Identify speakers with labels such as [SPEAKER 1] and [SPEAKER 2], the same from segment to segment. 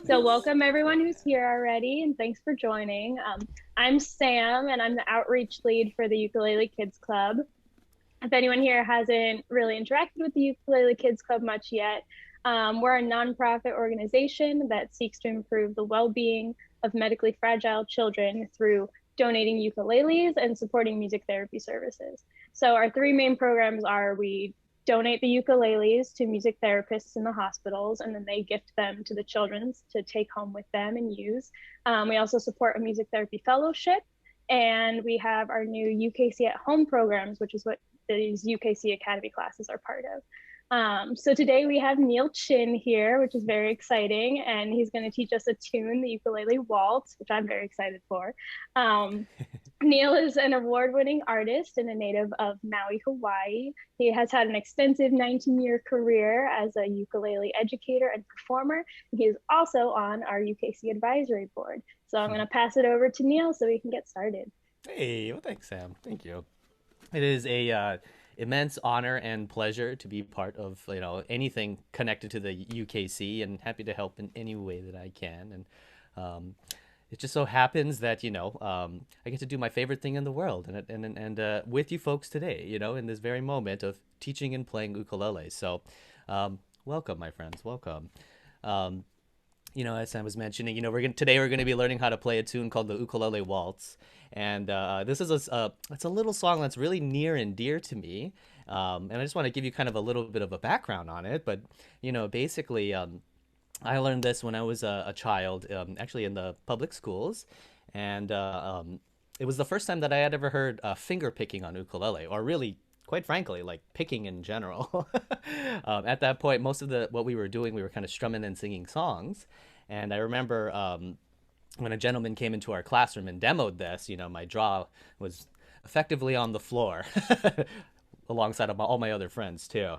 [SPEAKER 1] So welcome everyone who's here already, and thanks for joining. I'm Sam, and I'm the outreach lead for the Ukulele Kids Club. If anyone here hasn't really interacted with the Ukulele Kids Club much yet, we're a nonprofit organization that seeks to improve the well-being of medically fragile children through donating ukuleles and supporting music therapy services. So our three main programs are we donate the ukuleles to music therapists in the hospitals, and then they gift them to the children to take home with them and use. We also support a music therapy fellowship, and we have our new UKC at home programs, which is what these UKC Academy classes are part of. So today we have Neal Chin here, which is very exciting, and he's going to teach us a tune, the Ukulele Waltz, which I'm very excited for. Neal is an award-winning artist and a native of Maui, Hawaii. He has had an extensive 19-year career as a ukulele educator and performer. He is also on our UKC advisory board. So I'm going to pass it over to Neal so we can get started.
[SPEAKER 2] Hey, well, thanks, Sam. Thank you. It is a immense honor and pleasure to be part of anything connected to the UKC, and happy to help in any way that I can. And it just so happens that I get to do my favorite thing in the world, and with you folks today, in this very moment of teaching and playing ukulele. So, welcome, my friends. Welcome. Um, as Sam was mentioning, today we're gonna be learning how to play a tune called the Ukulele Waltz, and this is it's a little song that's really near and dear to me, and I just want to give you kind of a little bit of a background on it. But basically, I learned this when I was a child, actually in the public schools, and it was the first time that I had ever heard finger picking on ukulele, or really, quite frankly, like picking in general. At that point, most of the what we were doing, we were kind of strumming and singing songs. And I remember when a gentleman came into our classroom and demoed this, my jaw was effectively on the floor, alongside of all my other friends too.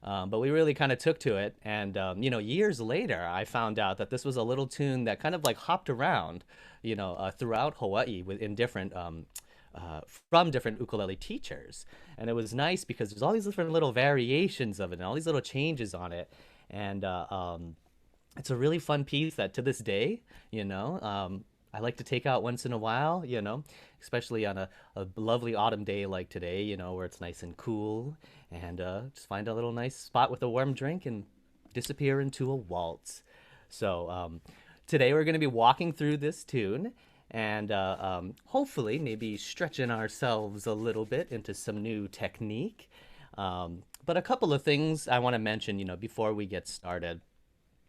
[SPEAKER 2] But we really kind of took to it, and years later, I found out that this was a little tune that kind of like hopped around, throughout Hawaii in different from different ukulele teachers. And it was nice because there's all these different little variations of it and all these little changes on it. And it's a really fun piece that to this day, I like to take out once in a while, especially on a lovely autumn day like today, where it's nice and cool, and just find a little nice spot with a warm drink and disappear into a waltz. So today we're going to be walking through this tune, and hopefully maybe stretching ourselves a little bit into some new technique. But a couple of things I want to mention, before we get started.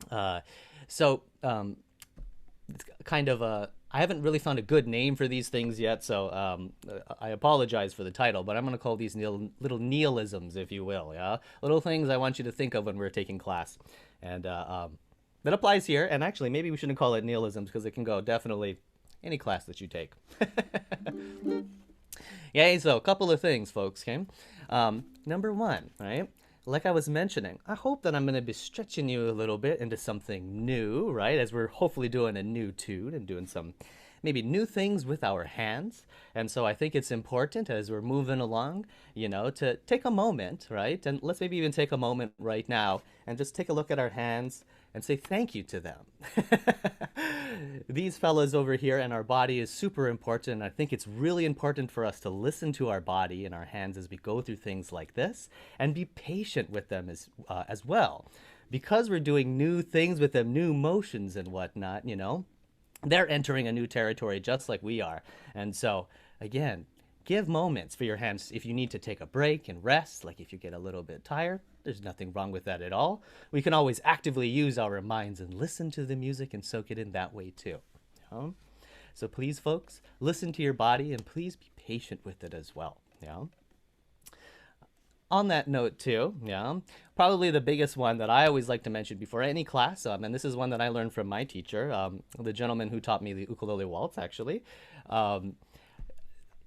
[SPEAKER 2] Uh, so it's kind of a I haven't really found a good name for these things yet, so I apologize for the title, but I'm going to call these little Nealisms, if you will, yeah? Little things I want you to think of when we're taking class. And that applies here, and actually, maybe we shouldn't call it Nealisms because it can go definitely any class that you take. Yay, so a couple of things, folks, okay? Number one, right? Like I was mentioning, I hope that I'm going to be stretching you a little bit into something new, right? As we're hopefully doing a new tune and doing some maybe new things with our hands. And so I think it's important as we're moving along, to take a moment, right? And let's maybe even take a moment right now and just take a look at our hands and say thank you to them. These fellas over here and our body is super important. I think it's really important for us to listen to our body and our hands as we go through things like this, and be patient with them as well. Because we're doing new things with them, new motions and whatnot, they're entering a new territory just like we are. And so, again, give moments for your hands if you need to take a break and rest, like if you get a little bit tired. There's nothing wrong with that at all. We can always actively use our minds and listen to the music and soak it in that way too. So please, folks, listen to your body and please be patient with it as well. Yeah. On that note too, yeah, probably the biggest one that I always like to mention before any class, and this is one that I learned from my teacher, the gentleman who taught me the ukulele waltz, actually.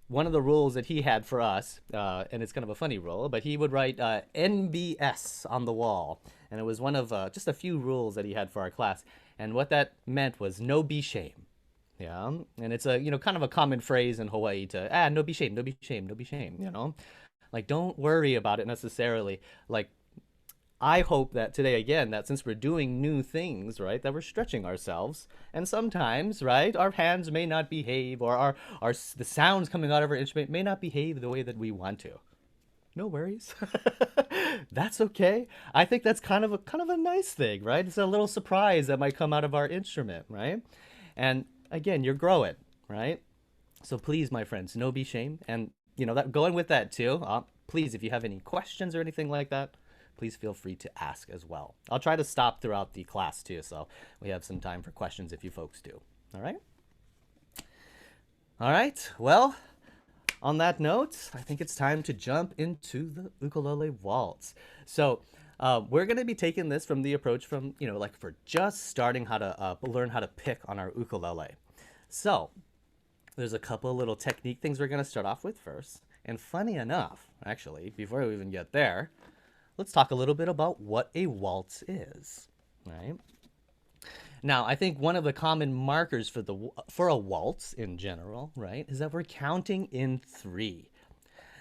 [SPEAKER 2] One of the rules that he had for us, and it's kind of a funny rule, but he would write NBS on the wall. And it was one of just a few rules that he had for our class. And what that meant was no be shame. Yeah. And it's a, kind of a common phrase in Hawaii to, no be shame, no be shame, no be shame, Like, don't worry about it necessarily. Like, I hope that today, again, that since we're doing new things, right, that we're stretching ourselves. And sometimes, right, our hands may not behave, or the sounds coming out of our instrument may not behave the way that we want to. No worries. That's okay. I think that's kind of a nice thing, right? It's a little surprise that might come out of our instrument, right? And again, you're growing, right? So please, my friends, no be shame. And that going with that too. Please, if you have any questions or anything like that, please feel free to ask as well. I'll try to stop throughout the class too, so we have some time for questions if you folks do. All right. All right. Well, on that note, I think it's time to jump into the ukulele waltz. So we're going to be taking this from the approach from, like for just starting how to learn how to pick on our ukulele. So there's a couple of little technique things we're going to start off with first. And funny enough, actually, before we even get there, let's talk a little bit about what a waltz is, right? Now, I think one of the common markers for a waltz in general, right, is that we're counting in 3.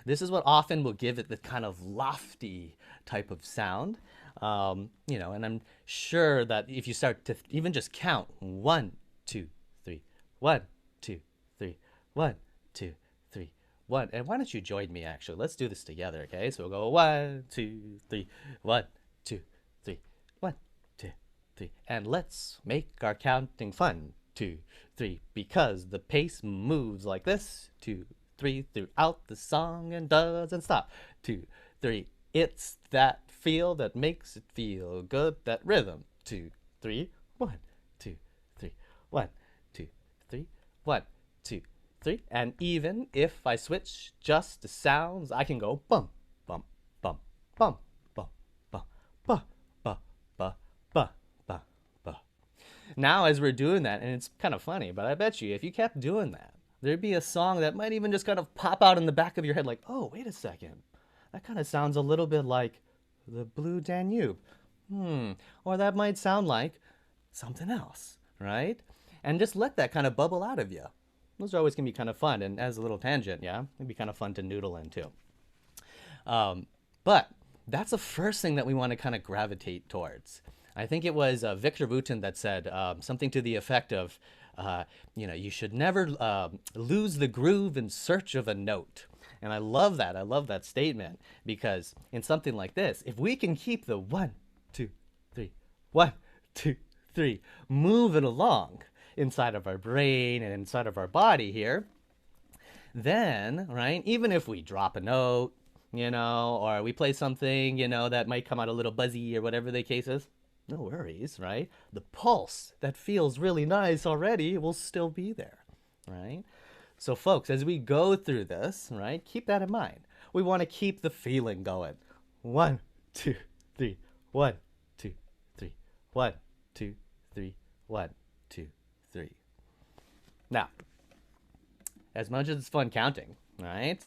[SPEAKER 2] This is what often will give it the kind of lofty type of sound, and I'm sure that if you start to even just count 1, 2, 3, 1, 2, 3, 1, 2, 3, 1, and why don't you join me actually? Let's do this together, okay? So we'll go 1, 2, 3, 1, 2, 3, 1, 2, 3, and let's make our counting fun. 2, 3, because the pace moves like this. 2, 3, throughout the song and doesn't stop. 2, 3, it's that feel that makes it feel good, that rhythm. 2, 3, 1, 2, 3, 1, 2, 3, 1, 2, 3. And even if I switch just the sounds, I can go bum, bum, bum, bum, bum, bum, ba, ba, ba, ba, ba, ba. Now, as we're doing that, and it's kind of funny, but I bet you if you kept doing that, there'd be a song that might even just kind of pop out in the back of your head like, oh, wait a second. That kind of sounds a little bit like the Blue Danube. Or that might sound like something else, right? And just let that kind of bubble out of you. Those are always going to be kind of fun. And as a little tangent, yeah, it'd be kind of fun to noodle in too. But that's the first thing that we want to kind of gravitate towards. I think it was Victor Wooten that said something to the effect of, you should never lose the groove in search of a note. And I love that. I love that statement because in something like this, if we can keep the 1, 2, 3, 1, 2, 3 moving along inside of our brain and inside of our body here, then, right, even if we drop a note, or we play something, that might come out a little buzzy or whatever the case is, no worries, right? The pulse that feels really nice already will still be there, right? So folks, as we go through this, right, keep that in mind. We want to keep the feeling going. 1, 2, 3, 1, 2, 3, 1, 2, 3, 1, 2, 3. Now, as much as it's fun counting, right,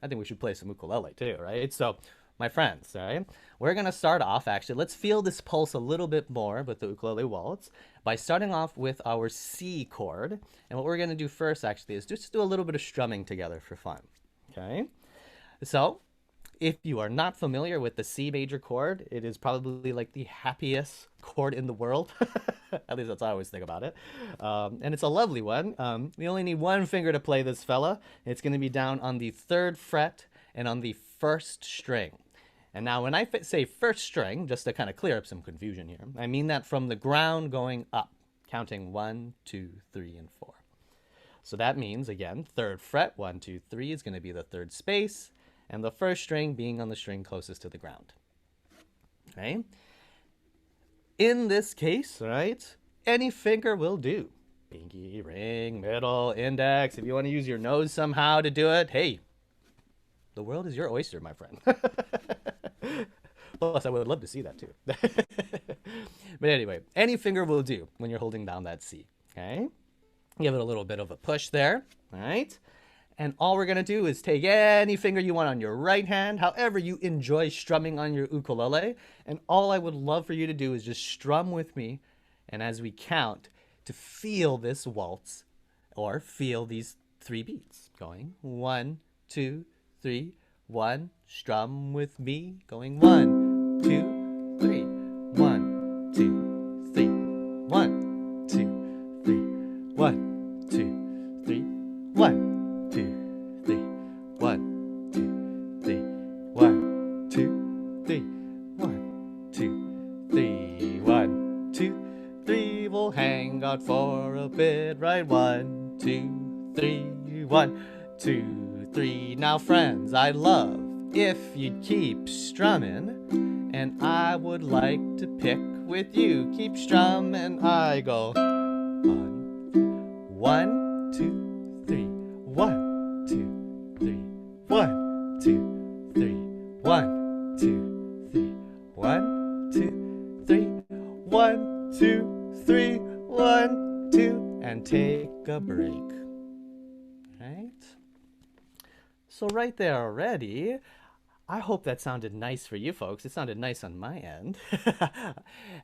[SPEAKER 2] I think we should play some ukulele too, right? So, my friends, right, we're going to start off, actually, let's feel this pulse a little bit more with the ukulele waltz by starting off with our C chord. And what we're going to do first, actually, is just do a little bit of strumming together for fun, okay? So, if you are not familiar with the C major chord, it is probably like the happiest chord in the world. At least that's how I always think about it. And it's a lovely one. We only need one finger to play this fella. It's going to be down on the 3rd fret and on the 1st string. And now when I say 1st string, just to kind of clear up some confusion here, I mean that from the ground going up, counting 1, 2, 3, and 4. So that means, again, 3rd fret, 1, 2, 3 is going to be the 3rd space, and the 1st string being on the string closest to the ground. Okay? In this case, right, any finger will do. Pinky, ring, middle, index. If you want to use your nose somehow to do it, hey, the world is your oyster, my friend. Plus, I would love to see that too. But anyway, any finger will do when you're holding down that C, okay? Give it a little bit of a push there, all right? And all we're going to do is take any finger you want on your right hand, however you enjoy strumming on your ukulele. And all I would love for you to do is just strum with me. And as we count, to feel this waltz or feel these 3 beats going 1, 2, 3, 1, strum with me, going 1, 2, three. 1, 2, 3. 1, 2, 3. 1, 2, 3. 1, 2, 3. 1, 2, 3. 1, 2, 3. 1, 2, 3. 1, 2, 3. We'll hang out for a bit, right? 1, 2, 3. 1, 2, 3. Now, friends, I'd love if you'd keep strumming, and I would like to pick with you. Keep strumming. I go 1, 2, 3. 1, 2, 3. 1, 2, 3. 1, 2, 3. 1, 2, 3. 1, 2, 3. 1, 2, and take a break. Right? So right there already, I hope that sounded nice for you folks. It sounded nice on my end.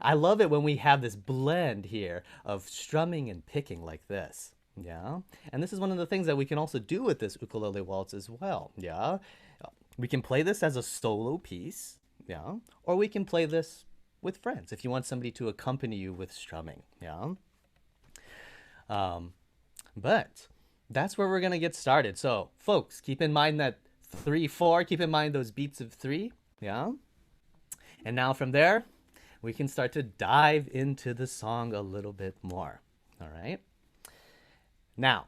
[SPEAKER 2] I love it when we have this blend here of strumming and picking like this. Yeah. And this is one of the things that we can also do with this ukulele waltz as well. Yeah. We can play this as a solo piece. Yeah. Or we can play this with friends if you want somebody to accompany you with strumming. Yeah. But that's where we're going to get started. So, folks, keep in mind that 3, 4, keep in mind those beats of 3, yeah? And now from there, we can start to dive into the song a little bit more, all right? Now,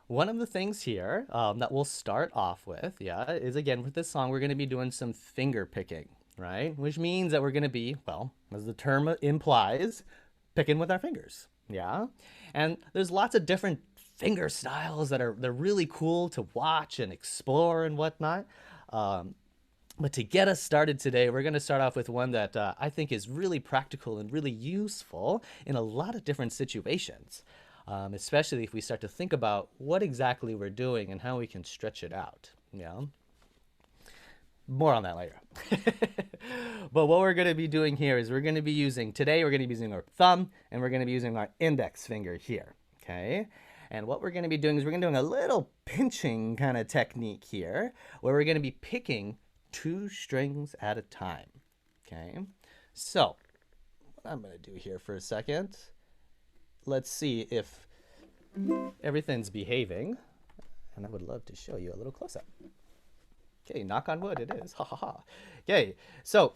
[SPEAKER 2] one of the things here that we'll start off with, yeah, is again with this song, we're going to be doing some finger picking, right? Which means that we're going to be, well, as the term implies, picking with our fingers, yeah? And there's lots of different finger styles they're really cool to watch and explore and whatnot. But to get us started today, we're going to start off with one that I think is really practical and really useful in a lot of different situations, especially if we start to think about what exactly we're doing and how we can stretch it out. Yeah. More on that later. But what we're going to be doing here is we're going to be using our thumb, and we're going to be using our index finger here. Okay. And what we're going to be doing is we're going to be doing a little pinching kind of technique here, where we're going to be picking 2 strings at a time. Okay. So what I'm going to do here for a second, let's see if everything's behaving. And I would love to show you a little close-up. Okay, knock on wood, it is. Ha ha ha. Okay, so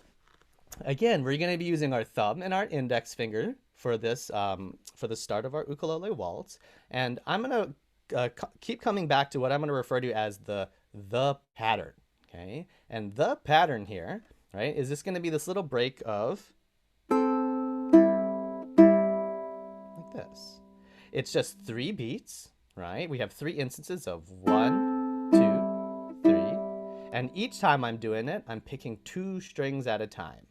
[SPEAKER 2] again, we're going to be using our thumb and our index finger for this, for the start of our ukulele waltz. And I'm going to keep coming back to what I'm going to refer to as the pattern. Okay, and the pattern here, right, is just going to be this little break of like this. It's just 3 beats, right? We have 3 instances of 1, 2, 3. And each time I'm doing it, I'm picking 2 strings at a time.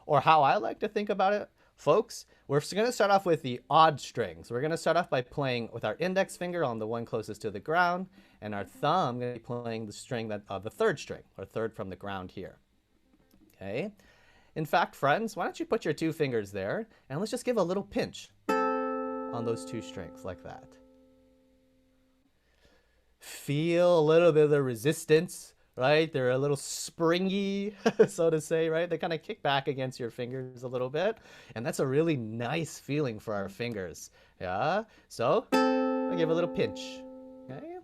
[SPEAKER 2] Or how I like to think about it, folks, we're going to start off with the odd strings. We're going to start off by playing with our index finger on the one closest to the ground, and our thumb going to be playing the string that the 3rd string, or 3rd from the ground here. Okay. In fact, friends, why don't you put your 2 fingers there, and let's just give a little pinch on those 2 strings like that. Feel a little bit of the resistance. Right? They're a little springy, so to say, right? They kind of kick back against your fingers a little bit. And that's a really nice feeling for our fingers. Yeah? So, I'll give a little pinch. Okay?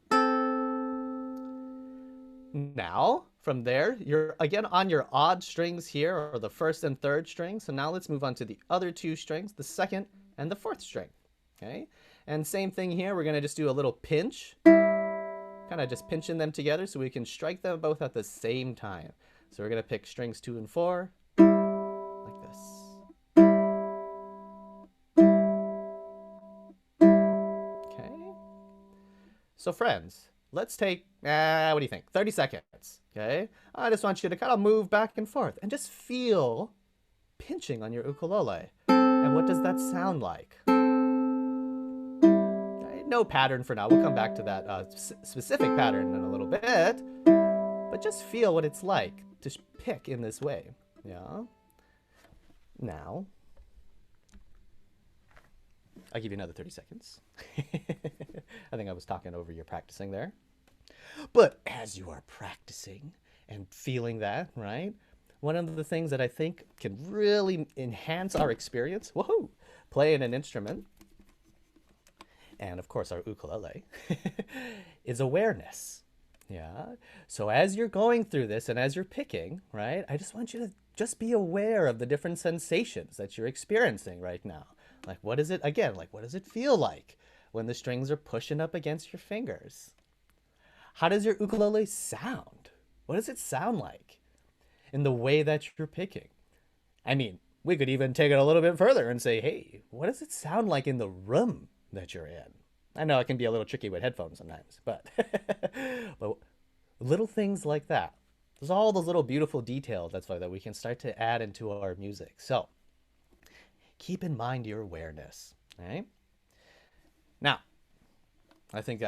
[SPEAKER 2] Now, from there, you're again on your odd strings here, or the 1st and 3rd strings. So now let's move on to the other 2 strings, the 2nd and the 4th string. Okay? And same thing here, we're going to just do a little pinch. Kind of just pinching them together so we can strike them both at the same time. So we're going to pick strings 2 and 4 like this. Okay. So friends, let's take, what do you think? 30 seconds. Okay. I just want you to kind of move back and forth and just feel pinching on your ukulele. And what does that sound like? No pattern for now. We'll come back to that specific pattern in a little bit. But just feel what it's like to pick in this way. Yeah. Now, I'll give you another 30 seconds. I think I was talking over your practicing there. But as you are practicing and feeling that, right, one of the things that I think can really enhance our experience, woohoo, playing an instrument, and of course our ukulele, is awareness. Yeah. So as you're going through this and as you're picking, right, I just want you to just be aware of the different sensations that you're experiencing right now. Like, what is it, again, like, what does it feel like when the strings are pushing up against your fingers? How does your ukulele sound? What does it sound like in the way that you're picking? I mean, we could even take it a little bit further and say, hey, what does it sound like in the room that you're in? I know it can be a little tricky with headphones sometimes, but, but little things like that. There's all those little beautiful details that we can start to add into our music. So keep in mind your awareness. Right? Now, I think we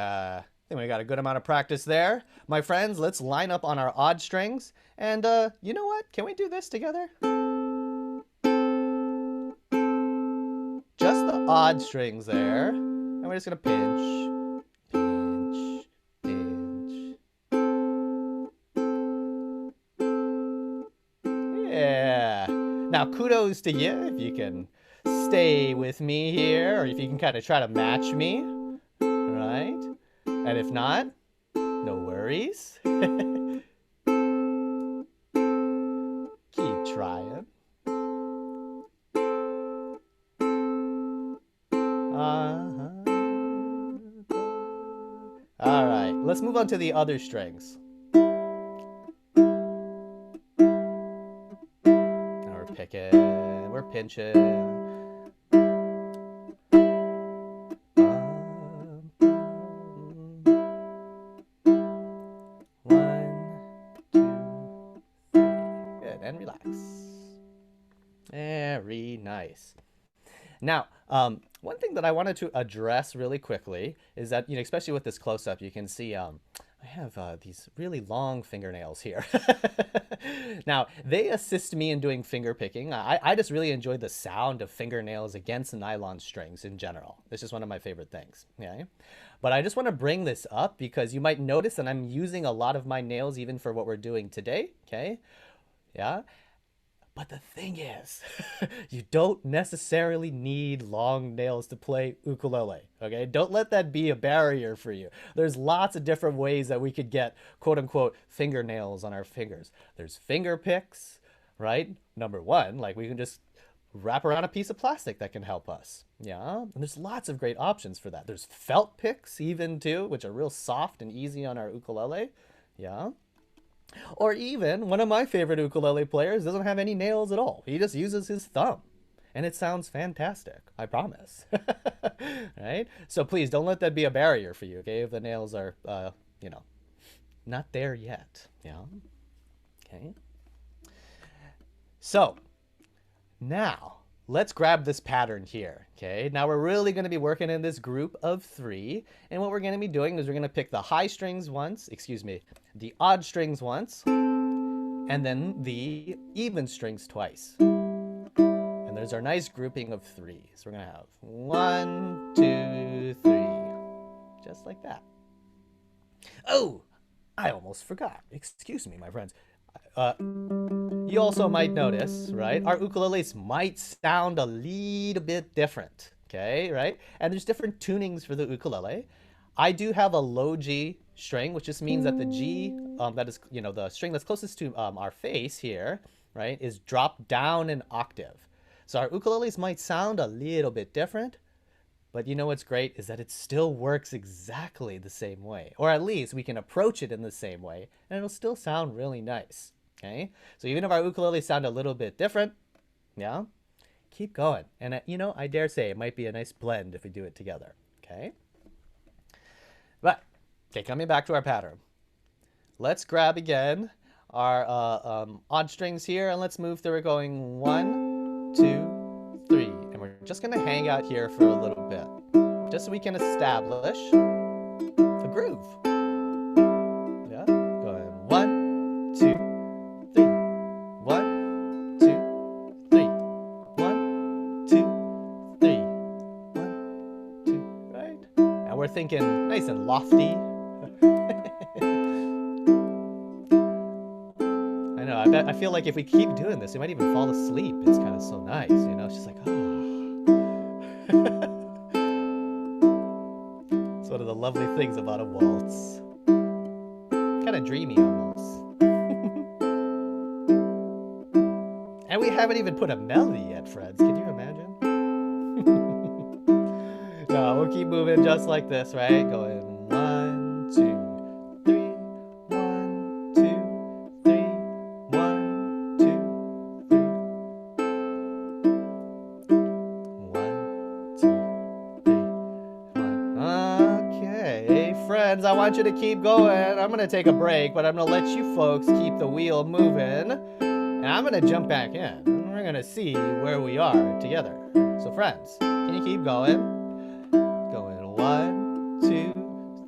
[SPEAKER 2] got a good amount of practice there. My friends, let's line up on our odd strings. And you know what? Can we do this together? Just the odd strings there. And we're just going to pinch, pinch, pinch. Yeah. Now, kudos to you if you can stay with me here, or if you can kind of try to match me, right? And if not, no worries. Keep trying. All right, let's move on to the other strings. We're picking, we're pinching. And relax. Very nice. Now, one thing that I wanted to address really quickly is that, especially with this close-up, you can see I have these really long fingernails here. Now, they assist me in doing finger picking. I just really enjoy the sound of fingernails against nylon strings in general. It's just one of my favorite things. Yeah. But I just want to bring this up because you might notice that I'm using a lot of my nails even for what we're doing today. Okay. Yeah. But the thing is, you don't necessarily need long nails to play ukulele, okay? Don't let that be a barrier for you. There's lots of different ways that we could get quote-unquote fingernails on our fingers. There's finger picks, right? Number one, like we can just wrap around a piece of plastic that can help us, yeah? And there's lots of great options for that. There's felt picks even too, which are real soft and easy on our ukulele, yeah? Or even, one of my favorite ukulele players doesn't have any nails at all. He just uses his thumb. And it sounds fantastic, I promise. Right? So please, don't let that be a barrier for you, okay? If the nails are, not there yet. Yeah? Okay? So, now, let's grab this pattern here, okay? Now we're really going to be working in this group of 3, and what we're going to be doing is we're going to pick the high strings once, the odd strings once, and then the even strings twice. And there's our nice grouping of 3. So we're going to have 1, 2, 3, just like that. Oh, I almost forgot. Excuse me, my friends. You also might notice, right, our ukuleles might sound a little bit different, okay, right? And there's different tunings for the ukulele. I do have a low G string, which just means that the G, that is, the string that's closest to our face here, right, is dropped down an octave. So our ukuleles might sound a little bit different, but you know what's great is that it still works exactly the same way, or at least we can approach it in the same way, and it'll still sound really nice. Okay, so even if our ukuleles sound a little bit different, yeah, keep going. And, I dare say it might be a nice blend if we do it together, okay? But, okay, coming back to our pattern. Let's grab again our odd strings here, and let's move through it going 1, 2, 3. And we're just going to hang out here for a little bit, just so we can establish a groove. Yeah, going 1, 2, 3. 1, 2, 3. 1, 2, 3. 1, 2, right? And we're thinking nice and lofty. I know. I feel like if we keep doing this, we might even fall asleep. It's kind of so nice, you know. It's just like, oh. It's one of the lovely things about a waltz. Kind of dreamy almost. And we haven't even put a melody yet, friends. Can you imagine? No, we'll keep moving just like this, right? Going 1, 2, 3, 1, 2, 3, 1, 2, 3. 1, 2, 3, 1. Okay, friends, I want you to keep going. I'm gonna take a break, but I'm gonna let you folks keep the wheel moving. And I'm gonna jump back in, and we're gonna see where we are together. So friends, can you keep going? Going 1, 2,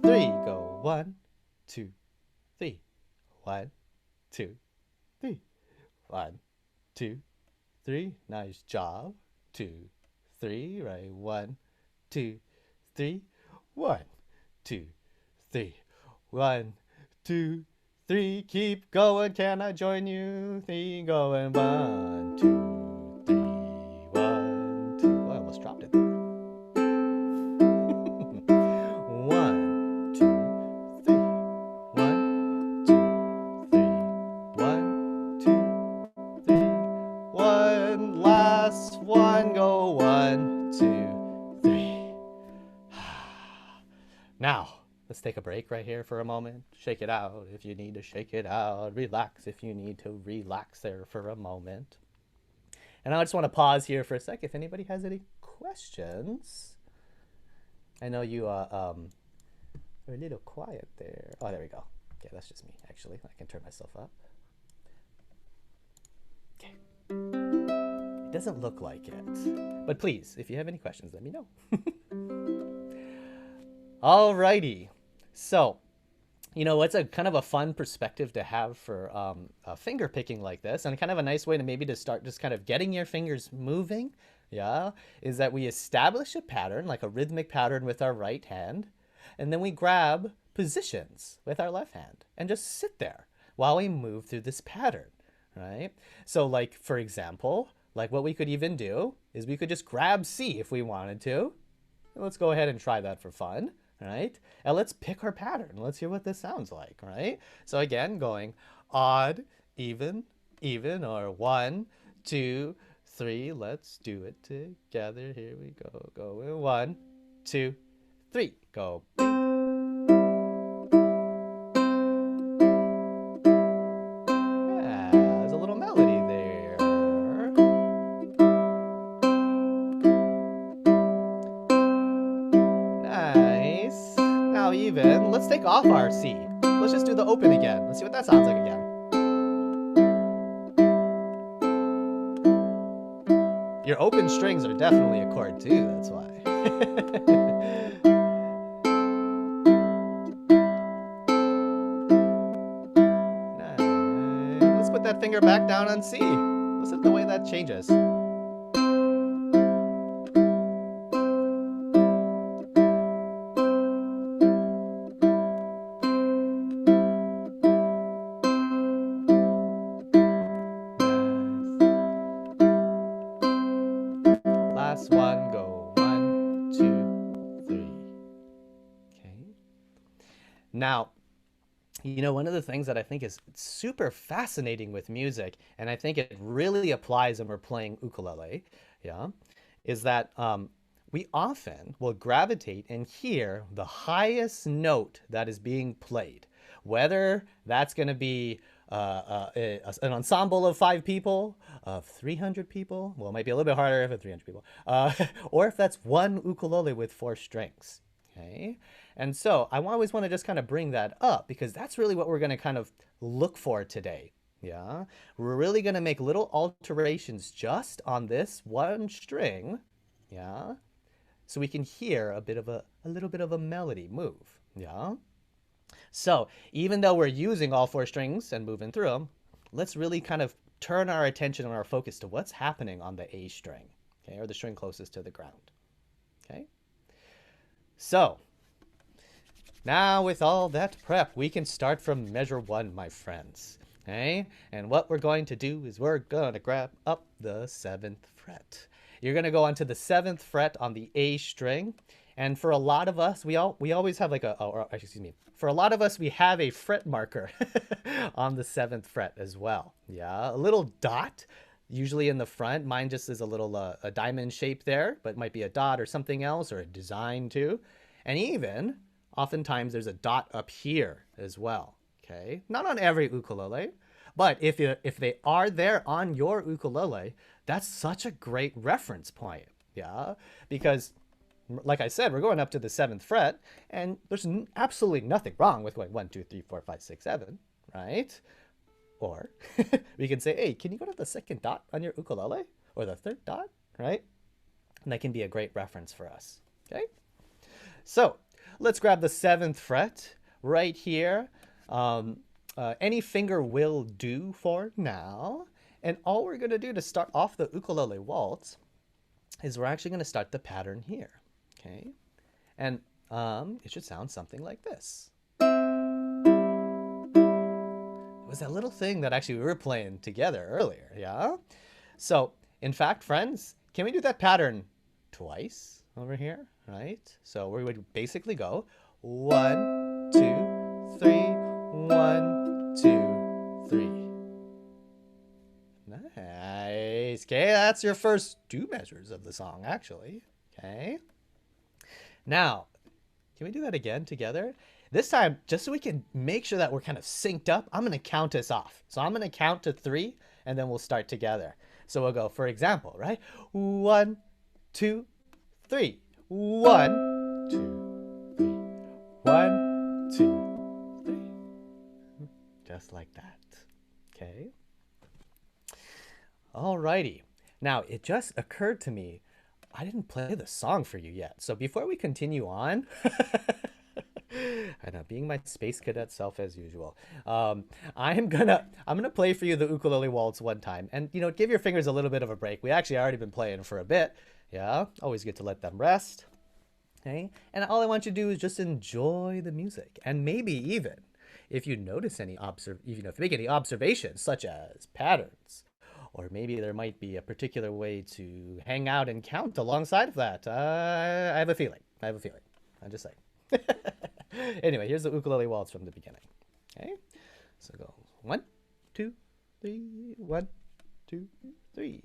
[SPEAKER 2] 3. Go 1, 2, 3. 1, 2, 3. 1, 2, 3. Nice job. 2, 3. Right. 1, 2, 3. 1, 2, 3. 1, 2, 3. Keep going. Can I join you? 3. Going 1, 2, 3. 1, 2. Oh, I almost dropped it there. 1, 2, 3. 1, 2, 3. 1, 2, 3. 1. Last one. Go 1, 2, 3. Now, let's take a break right here for a moment. Shake it out if you need to shake it out. Relax if you need to relax there for a moment. And I just want to pause here for a sec if anybody has any questions. I know you are a little quiet there. Oh, there we go. Okay, that's just me, actually. I can turn myself up. Okay. It doesn't look like it. But please, if you have any questions, let me know. Alrighty. So, you know, it's a kind of a fun perspective to have for finger picking like this, and kind of a nice way to maybe to start just kind of getting your fingers moving, yeah, is that we establish a pattern, like a rhythmic pattern with our right hand, and then we grab positions with our left hand and just sit there while we move through this pattern, right? So like, for example, like what we could even do is we could just grab C if we wanted to. Let's go ahead and try that for fun. Right? And let's pick our pattern. Let's hear what this sounds like, right? So again, going odd, even, or 1, 2, 3. Let's do it together. Here we go. Go in 1, 2, 3. Go. Yeah, there's a little melody there. Even. Let's take off our C. Let's just do the open again. Let's see what that sounds like again. Your open strings are definitely a chord too, that's why. Nice. Let's put that finger back down on C. Listen to the way that changes. One, go 1, 2, 3. Okay. Now, you know, one of the things that I think is super fascinating with music, and I think it really applies when we're playing ukulele, yeah, is that we often will gravitate and hear the highest note that is being played, whether that's going to be an ensemble of 5 people, of 300 people. Well, it might be a little bit harder if it's 300 people. Or if that's one ukulele with 4 strings. Okay. And so I always want to just kind of bring that up because that's really what we're going to kind of look for today. Yeah. We're really going to make little alterations just on this one string. Yeah. So we can hear a little bit of a melody move. Yeah. So even though we're using all 4 strings and moving through them, let's really kind of turn our attention and our focus to what's happening on the A string, okay, or the string closest to the ground. Okay. So now with all that prep, we can start from measure 1, my friends. Okay, and what we're going to do is we're going to grab up the 7th fret. You're going to go onto the 7th fret on the A string. And for a lot of us, we always have like excuse me. For a lot of us, we have a fret marker on the 7th fret as well. Yeah, a little dot, usually in the front. Mine just is a little a diamond shape there, but it might be a dot or something else or a design too. And even oftentimes there's a dot up here as well. Okay, not on every ukulele, but if they are there on your ukulele, that's such a great reference point. Yeah, because like I said, we're going up to the 7th fret, and there's absolutely nothing wrong with going 1, 2, 3, 4, 5, 6, 7, right? Or we can say, hey, can you go to the 2nd dot on your ukulele? Or the 3rd dot, right? And that can be a great reference for us, okay? So let's grab the 7th fret right here. Any finger will do for now. And all we're going to do to start off the ukulele waltz is we're actually going to start the pattern here. Okay, and it should sound something like this. It was that little thing that actually we were playing together earlier, yeah? So, in fact, friends, can we do that pattern twice over here, right? So we would basically go 1, 2, 3, 1, 2, 3. Nice. Okay, that's your first 2 measures of the song, actually. Okay. Now, can we do that again together? This time, just so we can make sure that we're kind of synced up, I'm going to count us off. So I'm going to count to 3, and then we'll start together. So we'll go, for example, right? 1, 2, 3. 1, 2, 3. 1, 2, 3. Just like that. Okay. Alrighty. Now, it just occurred to me, I didn't play the song for you yet. So before we continue on, I know, being my space cadet self as usual, I'm gonna play for you the Ukulele Waltz one time, and give your fingers a little bit of a break. We actually already been playing for a bit. Yeah, always good to let them rest. Okay, and all I want you to do is just enjoy the music, and maybe even if you notice any if you make any observations such as patterns. Or maybe there might be a particular way to hang out and count alongside of that. I have a feeling. I'm just saying. Anyway, here's the ukulele waltz from the beginning. Okay, so go 1, 2, 3. 1, 2, 3.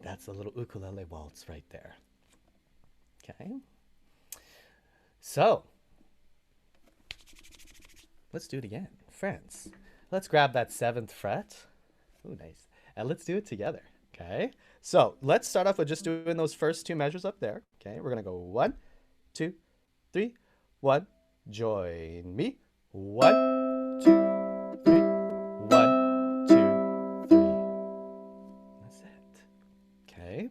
[SPEAKER 2] That's a little ukulele waltz right there. Okay. So, let's do it again. Friends, let's grab that 7th fret. Ooh, nice. And let's do it together. Okay. So, let's start off with just doing those first 2 measures up there. Okay. We're going to go 1, 2, 3, 1. Join me. 1, 2, 3. 1, 2, 3. That's it. Okay.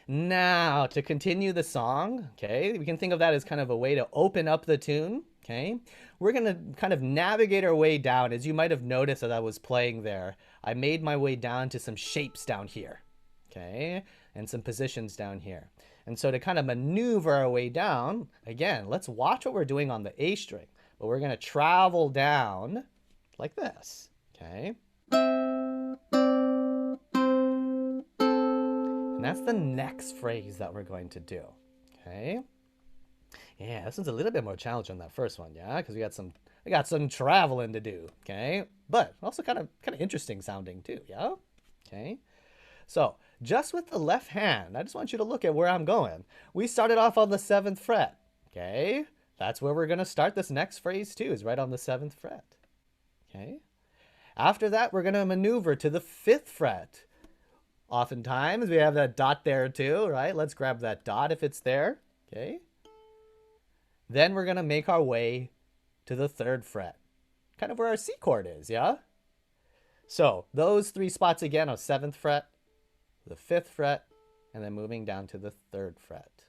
[SPEAKER 2] Now, to continue the song, okay, we can think of that as kind of a way to open up the tune, okay? We're going to kind of navigate our way down. As you might have noticed as I was playing there, I made my way down to some shapes down here, okay, and some positions down here. And so to kind of maneuver our way down, again, let's watch what we're doing on the A string, but we're going to travel down like this, okay? And that's the next phrase that we're going to do, okay? Yeah, this one's a little bit more challenging than that first one, yeah? Because we got some traveling to do, okay? But also kind of interesting sounding too, yeah? Okay? So, just with the left hand, I just want you to look at where I'm going. We started off on the 7th fret, okay? That's where we're going to start this next phrase too, is right on the 7th fret, okay? After that, we're going to maneuver to the 5th fret. Oftentimes, we have that dot there too, right? Let's grab that dot if it's there, okay? Then we're going to make our way to the 3rd fret. kind of where our C chord is, yeah? So those 3 spots again are 7th fret, the 5th fret, and then moving down to the 3rd fret.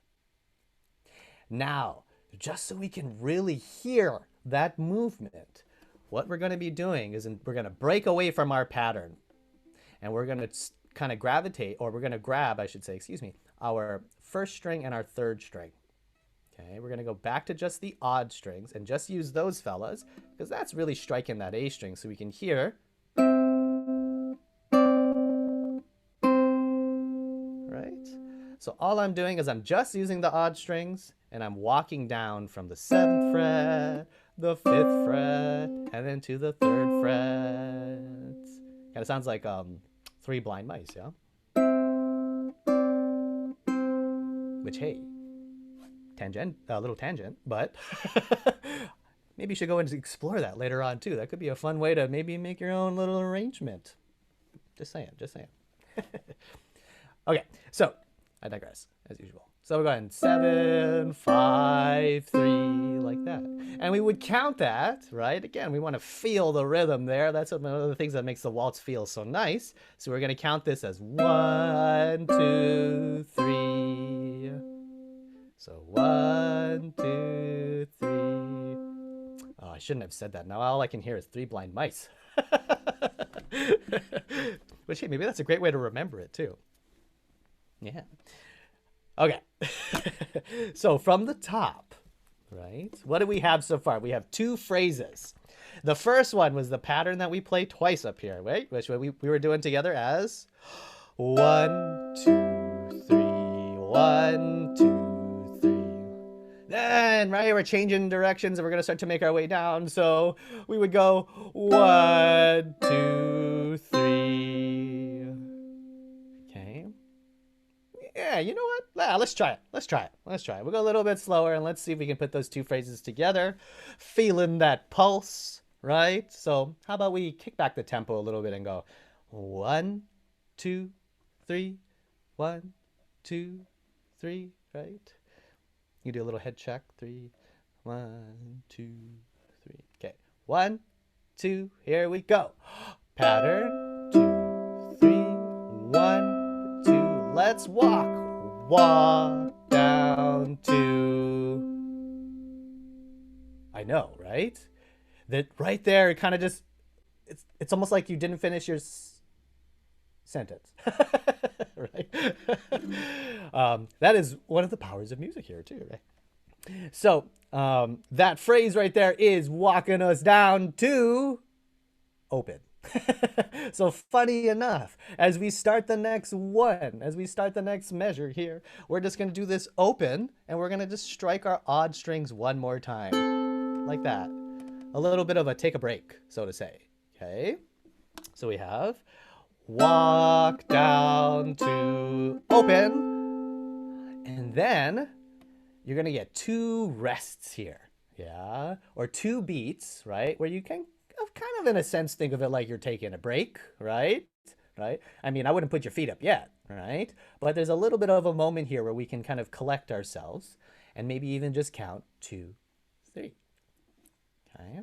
[SPEAKER 2] Now, just so we can really hear that movement, what we're going to be doing is we're going to break away from our pattern. And we're going to kind of gravitate, or we're going to grab, I should say, excuse me, our 1st string and our 3rd string. Okay, we're going to go back to just the odd strings and just use those fellas, because that's really striking that A string so we can hear. Right? So all I'm doing is I'm just using the odd strings, and I'm walking down from the 7th fret, the 5th fret, and then to the 3rd fret. Kind of sounds like 3 blind mice, yeah? Which, hey, tangent, a little tangent, but maybe you should go and explore that later on too. That could be a fun way to maybe make your own little arrangement. Just saying, just saying. Okay, so I digress, as usual. So we're going 7, 5, 3, like that. And we would count that, right? Again, we want to feel the rhythm there. That's one of the things that makes the waltz feel so nice. So we're going to count this as 1, 2, 3. So 1, 2, 3. Oh, I shouldn't have said that. Now all I can hear is 3 blind mice. Which, hey, maybe that's a great way to remember it too. Yeah. Okay. So from the top, right? What do we have so far? We have 2 phrases. The first one was the pattern that we play twice up here, right? Which we were doing together as 1, 2, 3, 1, 2, 3. Then, right, we're changing directions and we're going to start to make our way down. So we would go 1, 2, 3. Okay. Yeah, you know what? Let's try it. Let's try it. Let's try it. We'll go a little bit slower and let's see if we can put those 2 phrases together. Feeling that pulse, right? So how about we kick back the tempo a little bit and go 1, 2, 3, 1, 2, 3, right? You do a little head check. 3, 1, 2, 3. Okay. 1, 2, here we go. Pattern 2, 3, 1, 2. Let's walk. Walk down to. I know, right? That right there, it kind of just, it's almost like you didn't finish your sentence. Right? That is one of the powers of music here too, right? So that phrase right there is walking us down to open. So funny enough, as we start the next one, as we start the next measure here, we're just going to do this open and we're going to just strike our odd strings one more time, like that. A little bit of a take a break, so to say. Okay, so we have walk down to open, and then you're going to get 2 rests here, yeah, or 2 beats, right, where you can kind of in a sense think of it like you're taking a break, right? Right? I mean, I wouldn't put your feet up yet, right? But there's a little bit of a moment here where we can kind of collect ourselves and maybe even just count 2, 3. Okay.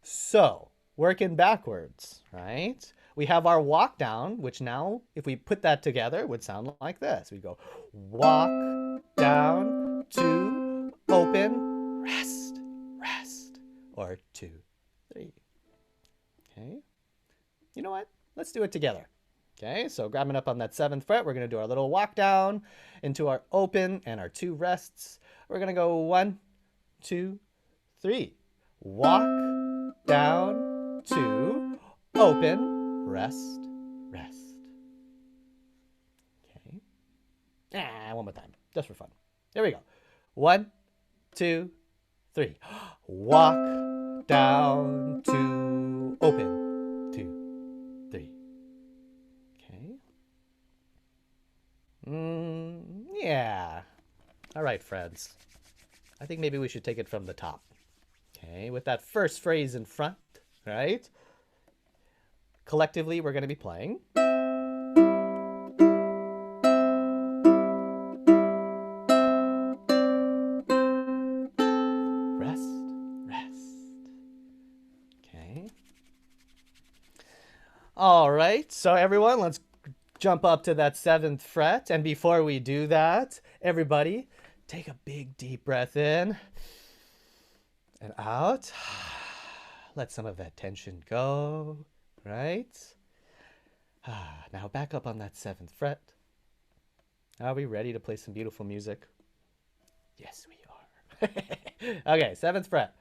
[SPEAKER 2] So working backwards, right? We have our walk down, which now, if we put that together, would sound like this. We go walk down to open, rest, rest, or 2, 3. Okay. You know what? Let's do it together. Okay, so grabbing up on that 7th fret, we're going to do our little walk down into our open and our 2 rests. We're going to go 1, 2, 3. Walk down to open, rest, rest. Okay. One more time, just for fun. Here we go. 1, 2, 3. Walk down to open, 2, 3. Okay. Yeah. All right, friends. I think maybe we should take it from the top. Okay, with that first phrase in front, right? Collectively, we're going to be playing. All right, so everyone, let's jump up to that seventh fret. And before we do that, everybody, take a big deep breath in and out. Let some of that tension go, right? Now back up on that seventh fret. Are we ready to play some beautiful music? Yes, we are. Okay, seventh fret.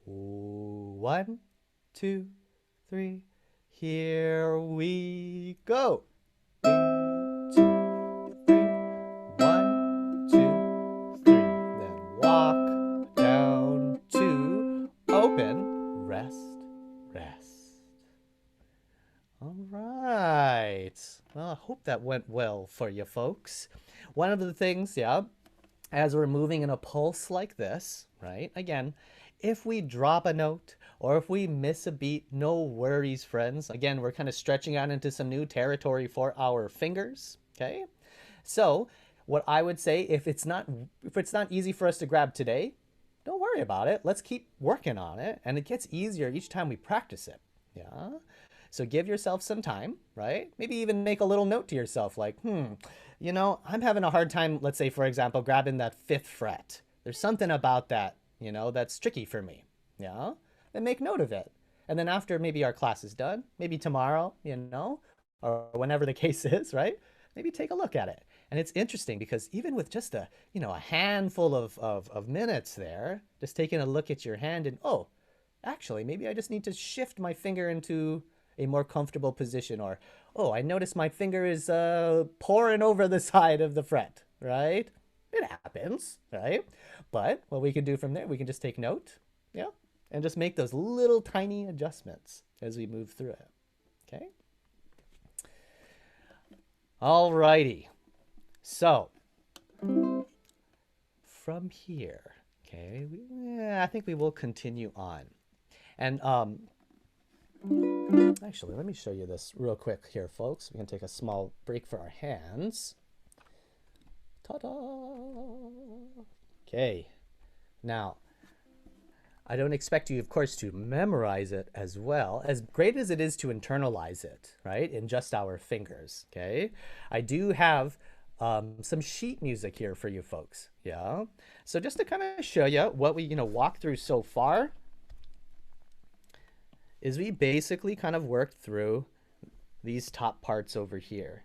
[SPEAKER 2] One, two, three. Here we go. 2, 3. 1, 2, 3. Then walk down to open, rest, rest. All right. Well, I hope that went well for you folks. One of the things, yeah, as we're moving in a pulse like this, right? Again, if we drop a note or if we miss a beat, no worries, friends. Again, we're kind of stretching out into some new territory for our fingers, okay? So what I would say, if it's not easy for us to grab today, don't worry about it. Let's keep working on it, and it gets easier each time we practice it, yeah? So give yourself some time, right? Maybe even make a little note to yourself like, I'm having a hard time, let's say, for example, grabbing that fifth fret. There's something about that, that's tricky for me, yeah? Then make note of it. And then after maybe our class is done, maybe tomorrow, or whenever the case is, right? Maybe take a look at it. And it's interesting because even with just a handful of minutes there, just taking a look at your hand and, oh, actually, maybe I just need to shift my finger into a more comfortable position, or, oh, I notice my finger is pouring over the side of the fret, right? It happens, right? But what we can do from there, we can just take note, yeah, and just make those little tiny adjustments as we move through it, okay? All righty. So, from here, okay, I think we will continue on. And actually, let me show you this real quick here, folks. We can take a small break for our hands. Ta-da! Okay. Now, I don't expect you, of course, to memorize it as well, as great as it is to internalize it, right, in just our fingers, okay? I do have some sheet music here for you folks, yeah? So just to kind of show you what we, walked through so far, is we basically kind of worked through these top parts over here.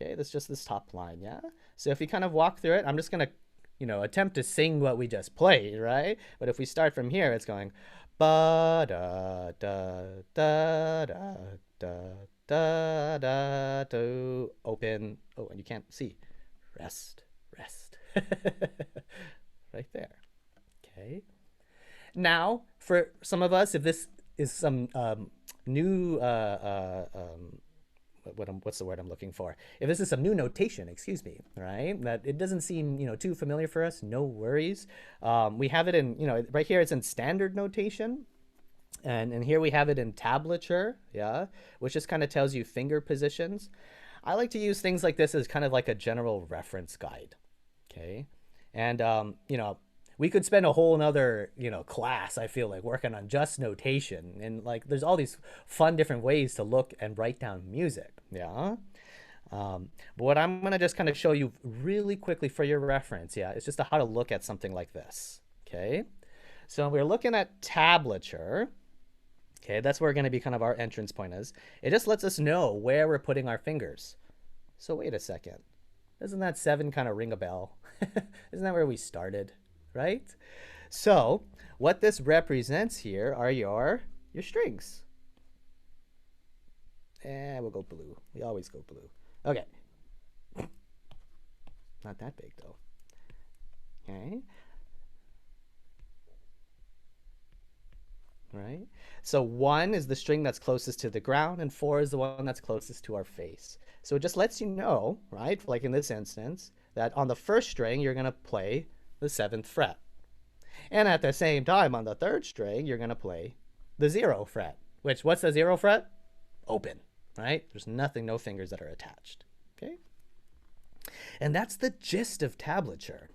[SPEAKER 2] Okay, that's just this top line, yeah? So if we kind of walk through it, I'm just going to, attempt to sing what we just played, right? But if we start from here, it's going ba da da da da da da da do, open. Oh, and you can't see. Rest, rest. Right there. Okay. Now, for some of us, if this is some new, what's the word I'm looking for? If this is some new notation, excuse me, right? That it doesn't seem, too familiar for us, no worries. We have it in, right here it's in standard notation. And here we have it in tablature, yeah, which just kind of tells you finger positions. I like to use things like this as kind of like a general reference guide, okay? And, we could spend a whole nother, class, I feel like, working on just notation. And like, there's all these fun different ways to look and write down music, yeah? But what I'm gonna just kind of show you really quickly for your reference, yeah, it's just how to look at something like this, okay? So we're looking at tablature, okay? That's where gonna be kind of our entrance point is. It just lets us know where we're putting our fingers. So wait a second, doesn't that 7 kind of ring a bell? Isn't that where we started? Right? So what this represents here are your strings. And we'll go blue. We always go blue. Okay. Not that big though. Okay. Right? So 1 is the string that's closest to the ground, and 4 is the one that's closest to our face. So it just lets you know, right, like in this instance, that on the first string, you're going to play the 7th fret. And at the same time, on the 3rd string, you're going to play the 0 fret, which, what's the 0 fret? Open, right? There's nothing, no fingers that are attached, okay? And that's the gist of tablature.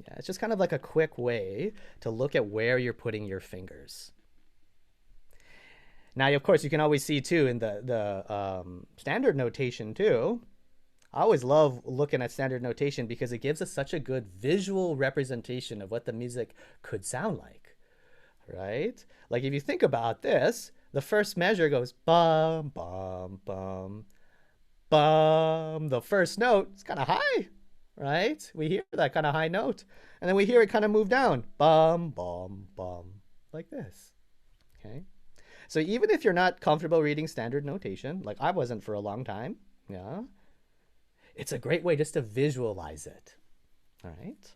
[SPEAKER 2] Yeah, it's just kind of like a quick way to look at where you're putting your fingers. Now, of course, you can always see too in the standard notation too. I always love looking at standard notation because it gives us such a good visual representation of what the music could sound like, right? Like if you think about this, the first measure goes bum, bum, bum, bum. The first note is kind of high, right? We hear that kind of high note. And then we hear it kind of move down, bum, bum, bum, like this, okay? So even if you're not comfortable reading standard notation, like I wasn't for a long time, yeah, it's a great way just to visualize it, all right?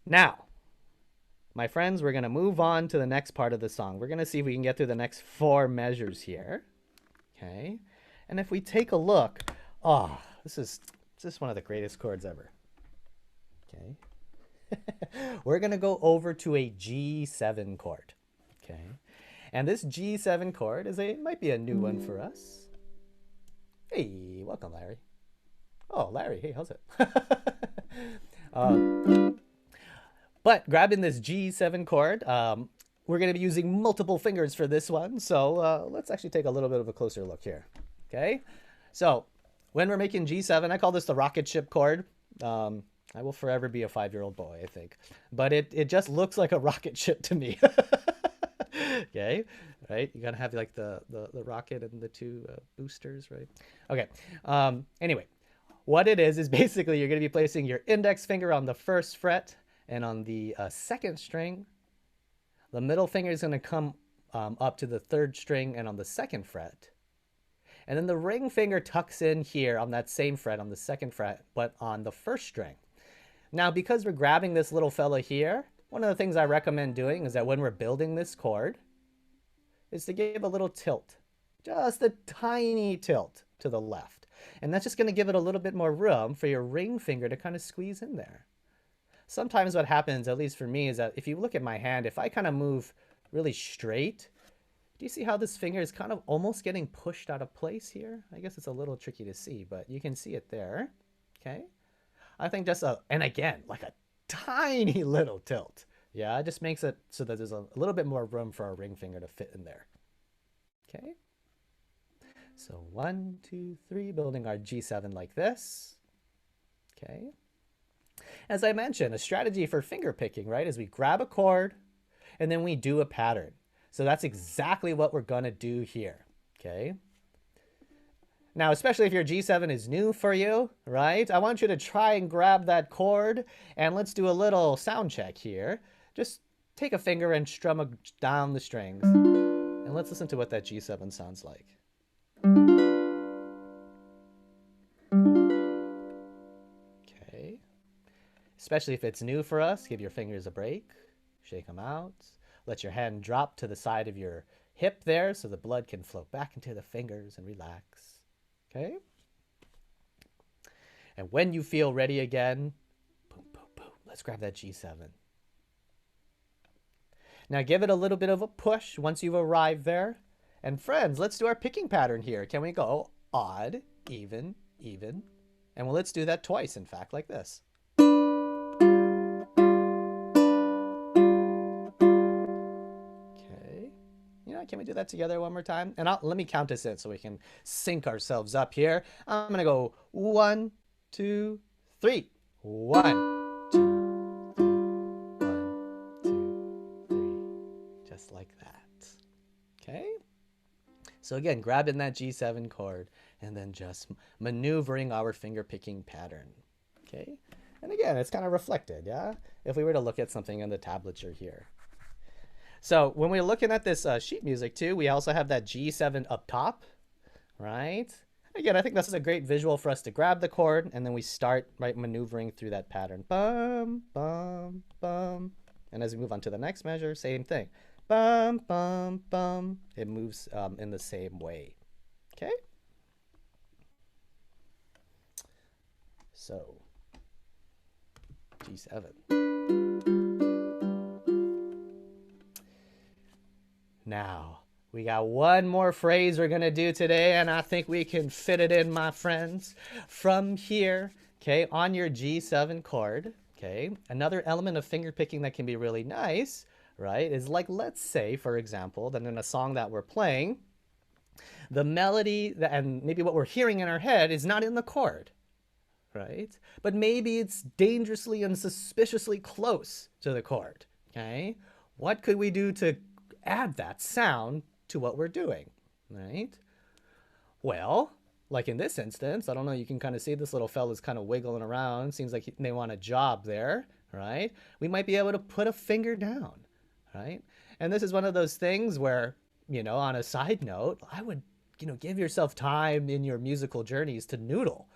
[SPEAKER 2] Now, my friends, we're going to move on to the next part of the song. We're going to see if we can get through the next 4 measures here, okay? And if we take a look, oh, this is one of the greatest chords ever, okay? We're going to go over to a G7 chord, okay? And this G7 chord might be a new one for us. Hey, welcome, Larry. Oh, Larry, hey, how's it? But grabbing this G7 chord, we're going to be using multiple fingers for this one. So let's actually take a little bit of a closer look here. Okay, so when we're making G7, I call this the rocket ship chord. I will forever be a 5-year-old boy, I think. But it just looks like a rocket ship to me. Okay, right? You gotta have like the rocket and the 2 boosters, right? Okay. Anyway, what it is basically you're gonna be placing your index finger on the 1st fret, and on the 2nd string, the middle finger is gonna come up to the 3rd string and on the 2nd fret. And then the ring finger tucks in here on that same fret, on the 2nd fret, but on the 1st string. Now, because we're grabbing this little fella here, one of the things I recommend doing is that when we're building this chord is to give a little tilt, just a tiny tilt to the left. And that's just going to give it a little bit more room for your ring finger to kind of squeeze in there. Sometimes what happens, at least for me, is that if you look at my hand, if I kind of move really straight, do you see how this finger is kind of almost getting pushed out of place here? I guess it's a little tricky to see, but you can see it there, okay? I think just and again, like a tiny little tilt. Yeah, it just makes it so that there's a little bit more room for our ring finger to fit in there. Okay. So 1, 2, 3, building our G7 like this. Okay. As I mentioned, a strategy for finger picking, right, is we grab a chord and then we do a pattern. So that's exactly what we're going to do here. Okay. Now, especially if your G7 is new for you, right? I want you to try and grab that chord, and let's do a little sound check here. Just take a finger and strum down the strings, and let's listen to what that G7 sounds like. Okay. Especially if it's new for us, give your fingers a break, shake them out, let your hand drop to the side of your hip there so the blood can flow back into the fingers and relax. Okay. And when you feel ready again, boom, boom, boom, let's grab that G7. Now give it a little bit of a push once you've arrived there. And friends, let's do our picking pattern here. Can we go odd, even, even? And well, let's do that twice, in fact, like this. Can we do that together one more time? And let me count us in so we can sync ourselves up here. I'm going to go 1, 2, 3. 1, 2, 3. 1, 2, 3. Just like that. Okay? So again, grabbing that G7 chord and then just maneuvering our finger picking pattern. Okay? And again, it's kind of reflected, yeah? If we were to look at something in the tablature here. So when we're looking at this sheet music too, we also have that G7 up top, right? Again, I think this is a great visual for us to grab the chord and then we start right maneuvering through that pattern. Bum, bum, bum. And as we move on to the next measure, same thing. Bum, bum, bum. It moves in the same way. Okay? So, G7. Now, we got one more phrase we're going to do today, and I think we can fit it in, my friends. From here, okay, on your G7 chord, okay, another element of finger picking that can be really nice right, is like, let's say, for example, that in a song that we're playing, the melody and maybe what we're hearing in our head is not in the chord, right? But maybe it's dangerously and suspiciously close to the chord, okay? What could we do to add that sound to what we're doing, right? Well, like in this instance, I don't know, you can kind of see this little fella's kind of wiggling around. Seems like they want a job there, right? We might be able to put a finger down, right? And this is one of those things where, on a side note, I would, give yourself time in your musical journeys to noodle,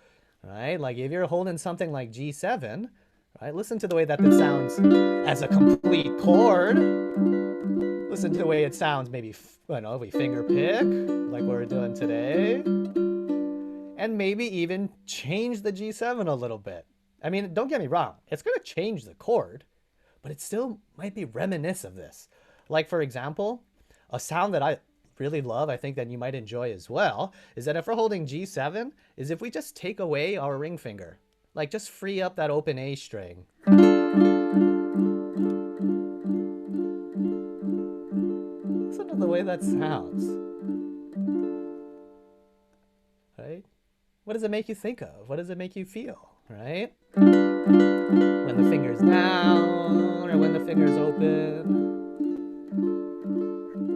[SPEAKER 2] right? Like if you're holding something like G7, right? Listen to the way that it sounds as a complete chord. Listen to the way it sounds, maybe, we finger pick, like we're doing today. And maybe even change the G7 a little bit. I mean, don't get me wrong, it's going to change the chord, but it still might be reminiscent of this. Like, for example, a sound that I really love, I think that you might enjoy as well, is that if we're holding G7, is if we just take away our ring finger. Like, just free up that open A string. Listen to the way that sounds. Right? What does it make you think of? What does it make you feel, right? When the finger's down or when the finger's open.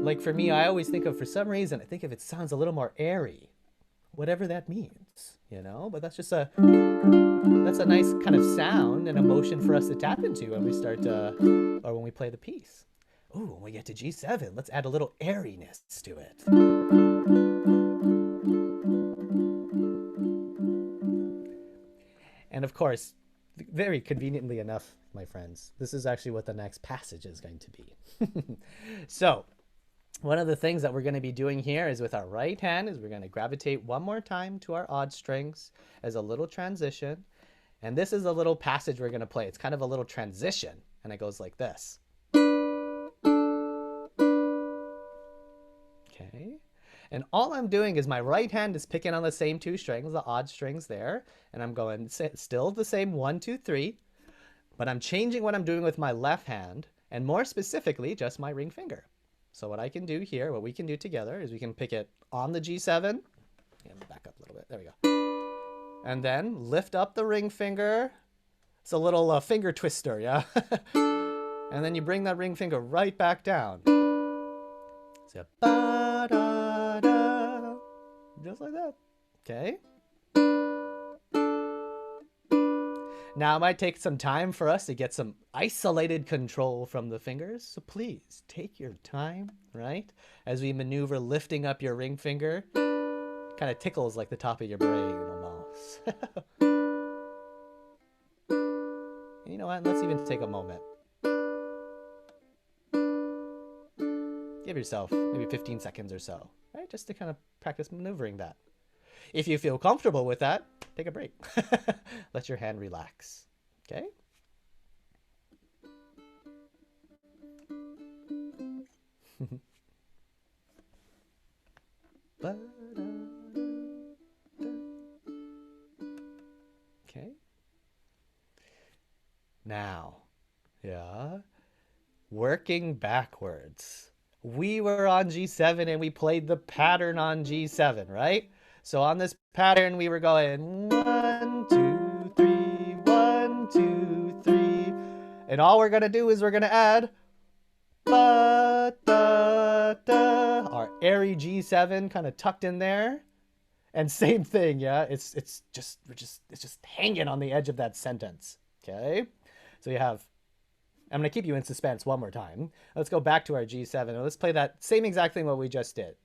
[SPEAKER 2] Like for me, I always think of, for some reason, I think if it sounds a little more airy, whatever that means, but that's just that's a nice kind of sound and emotion for us to tap into when we start or when we play the piece. Ooh, when we get to G7, let's add a little airiness to it. And of course, very conveniently enough, my friends, this is actually what the next passage is going to be. So, one of the things that we're going to be doing here is with our right hand is we're going to gravitate one more time to our odd strings as a little transition. And this is a little passage we're going to play. It's kind of a little transition, and it goes like this. Okay. And all I'm doing is my right hand is picking on the same two strings, the odd strings there. And I'm going still the same 1, 2, 3. But I'm changing what I'm doing with my left hand, and more specifically, just my ring finger. So what I can do here, what we can do together, is we can pick it on the G7. And back up a little bit. There we go. And then lift up the ring finger. It's a little finger twister, yeah? And then you bring that ring finger right back down. So, ba-da-da, just like that. Okay? Now, it might take some time for us to get some isolated control from the fingers, so please take your time, right? As we maneuver lifting up your ring finger, kind of tickles like the top of your brain almost. You know what? Let's even take a moment. Give yourself maybe 15 seconds or so, right? Just to kind of practice maneuvering that. If you feel comfortable with that, take a break. Let your hand relax. Okay? Okay. Now, yeah, working backwards. We were on G7 and we played the pattern on G7, right? So on this pattern, we were going 1, 2, 3, 1, 2, 3. And all we're going to do is we're going to add ba, da, da, our airy G7 kind of tucked in there. And same thing, yeah? It's just hanging on the edge of that sentence, okay? So you have, I'm going to keep you in suspense one more time. Let's go back to our G7 and let's play that same exact thing what we just did.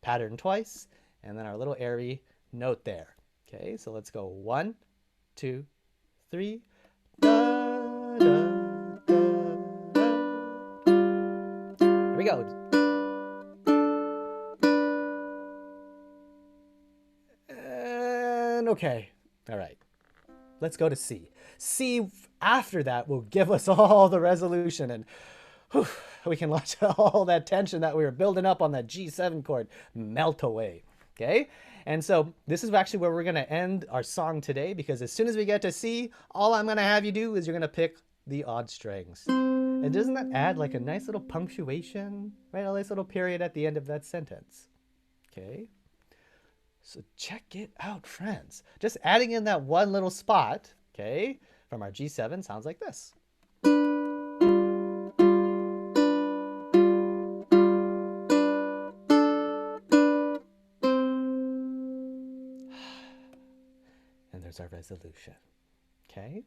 [SPEAKER 2] Pattern twice. And then our little airy note there. Okay, so let's go 1, 2, 3. Da, da, da, da. Here we go. And okay. All right. Let's go to C. C after that will give us all the resolution, and whew, we can let all that tension that we were building up on that G7 chord melt away. Okay, and so this is actually where we're going to end our song today, because as soon as we get to C, all I'm going to have you do is you're going to pick the odd strings. And doesn't that add like a nice little punctuation, right? A nice little period at the end of that sentence. Okay. So check it out, friends. Just adding in that one little spot, okay, from our G7 sounds like this. And there's our resolution. Okay.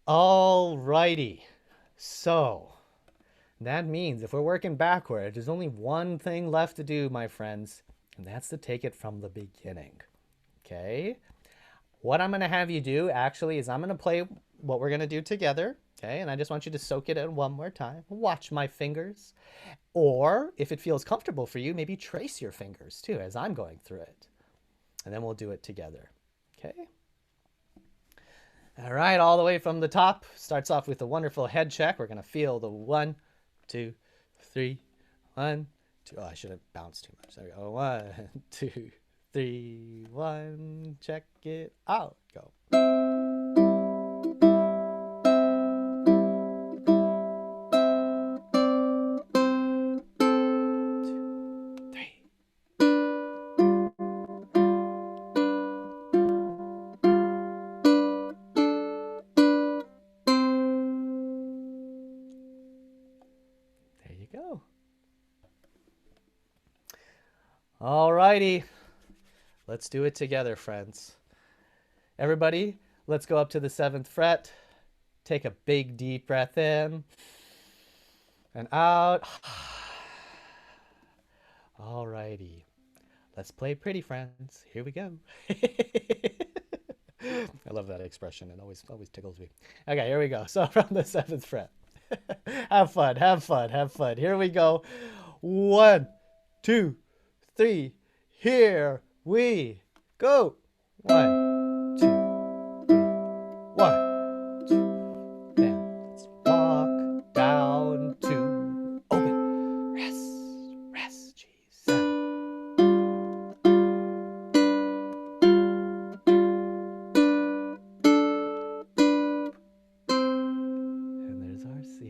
[SPEAKER 2] Alrighty. So that means if we're working backward, there's only one thing left to do, my friends, and that's to take it from the beginning. Okay. What I'm going to have you do actually is I'm going to play what we're going to do together. Okay. And I just want you to soak it in one more time. Watch my fingers. Or if it feels comfortable for you, maybe trace your fingers too as I'm going through it. And then we'll do it together. Okay. All right, all the way from the top. Starts off with a wonderful head check. We're going to feel the 1, 2, 3, 1, 2. Oh, I should have bounced too much. There we go. 1, 2, 3, 1. Check it out. Go. Alrighty, let's do it together, friends. Everybody, let's go up to the 7th fret. Take a big deep breath in and out. Alrighty, let's play pretty, friends. Here we go. I love that expression. It always tickles me. Okay, here we go. So from the 7th fret. Have fun, have fun, have fun. Here we go. 1, 2, 3, here we go. 1, 2, 3, 1, 2. Then let's walk down to open, rest, G7. And there's our C.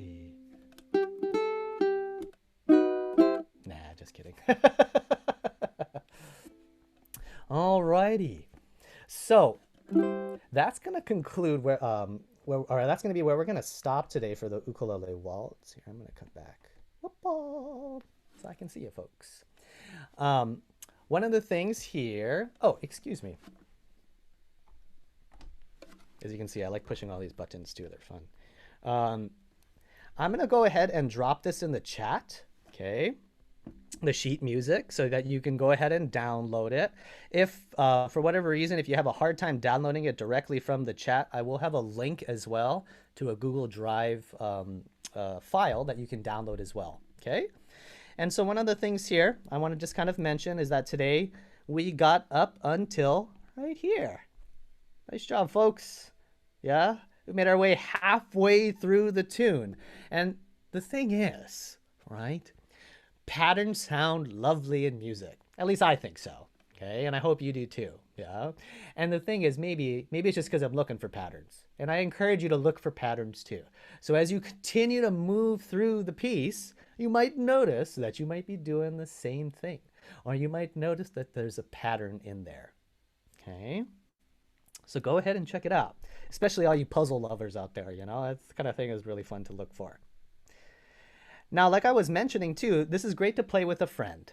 [SPEAKER 2] Nah, just kidding. Alrighty, so that's gonna conclude where that's gonna be where we're gonna stop today for the Ukulele Waltz. Here, I'm gonna come back so I can see you folks. One of the things here. Oh, excuse me. As you can see, I like pushing all these buttons too. They're fun. I'm gonna go ahead and drop this in the chat. Okay. The sheet music so that you can go ahead and download it. If for whatever reason, if you have a hard time downloading it directly from the chat, I will have a link as well to a Google Drive file that you can download as well. Okay. And so one of the things here I want to just kind of mention is that today we got up until right here. Nice job, folks. Yeah. We made our way halfway through the tune. And the thing is, right? Patterns sound lovely in music. At least I think so. Okay, and I hope you do too. Yeah. And the thing is, maybe it's just because I'm looking for patterns. And I encourage you to look for patterns too. So as you continue to move through the piece, you might notice that you might be doing the same thing. Or you might notice that there's a pattern in there. Okay. So go ahead and check it out. Especially all you puzzle lovers out there, you know, that's the kind of thing is really fun to look for. Now, like I was mentioning too, this is great to play with a friend,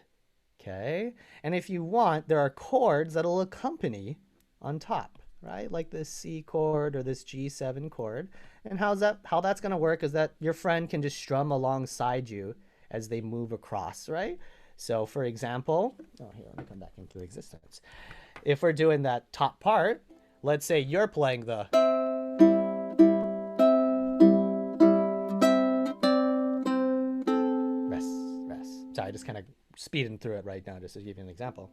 [SPEAKER 2] okay? And if you want, there are chords that'll accompany on top, right? Like this C chord or this G7 chord. And how that's gonna work is that your friend can just strum alongside you as they move across, right? So for example, oh, here, let me come back into existence. If we're doing that top part, let's say you're playing the I just kind of speeding through it right now just to give you an example.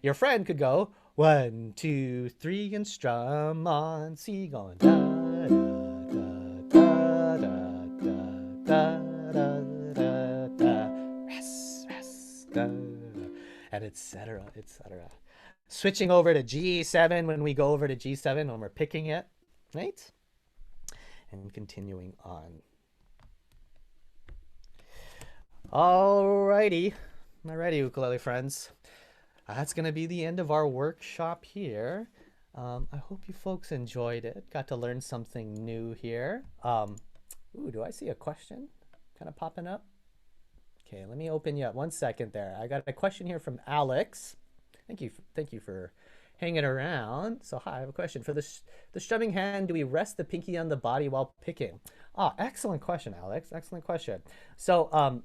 [SPEAKER 2] Your friend could go 1, 2, 3 and strum on C, going da da da da da da da da da, rest da, and etc. etc. Switching over to G7 when we go over to G7 when we're picking it, right? and continuing on. Alrighty, ukulele friends. That's gonna be the end of our workshop here. I hope you folks enjoyed it. Got to learn something new here. Ooh, do I see a question kind of popping up? Okay, let me open you up 1 second there. I got a question here from Alex. Thank you for hanging around. So hi, I have a question. For the strumming hand, do we rest the pinky on the body while picking? Ah, excellent question, Alex. Excellent question. So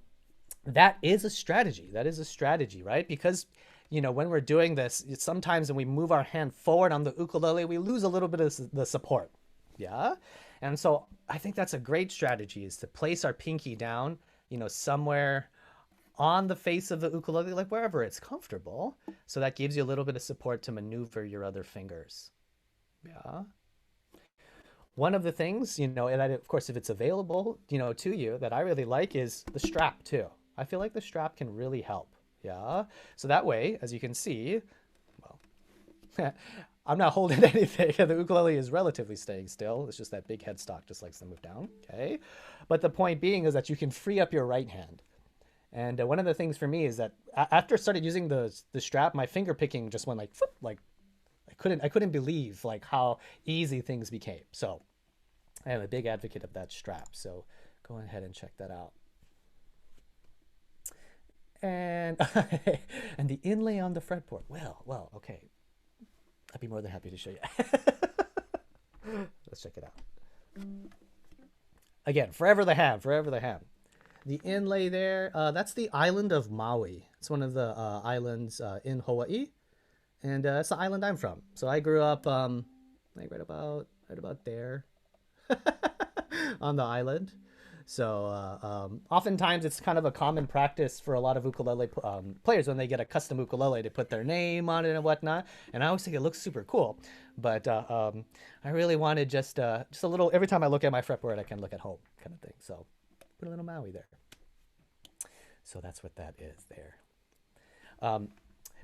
[SPEAKER 2] that is a strategy. That is a strategy, right? Because when we're doing this, sometimes when we move our hand forward on the ukulele, we lose a little bit of the support. Yeah. And so I think that's a great strategy, is to place our pinky down, somewhere on the face of the ukulele, like wherever it's comfortable. So that gives you a little bit of support to maneuver your other fingers. Yeah. One of the things, and of course, if it's available, to you, that I really like is the strap too. I feel like the strap can really help. Yeah. So that way, as you can see, well, I'm not holding anything. The ukulele is relatively staying still. It's just that big headstock just likes to move down. Okay. But the point being is that you can free up your right hand. And one of the things for me is that after I started using the strap, my finger picking just went like I couldn't believe like how easy things became. So I am a big advocate of that strap. So go ahead and check that out. And and the inlay on the fretboard. Well, okay. I'd be more than happy to show you. Let's check it out. Again, forever the ham. The inlay there, that's the island of Maui. It's one of the islands in Hawaii, and that's the island I'm from. So I grew up like right about there on the island. So oftentimes it's kind of a common practice for a lot of ukulele players when they get a custom ukulele to put their name on it and whatnot. And I always think it looks super cool. But I really wanted just a little, every time I look at my fretboard, I can look at home kind of thing. So put a little Maui there. So that's what that is there.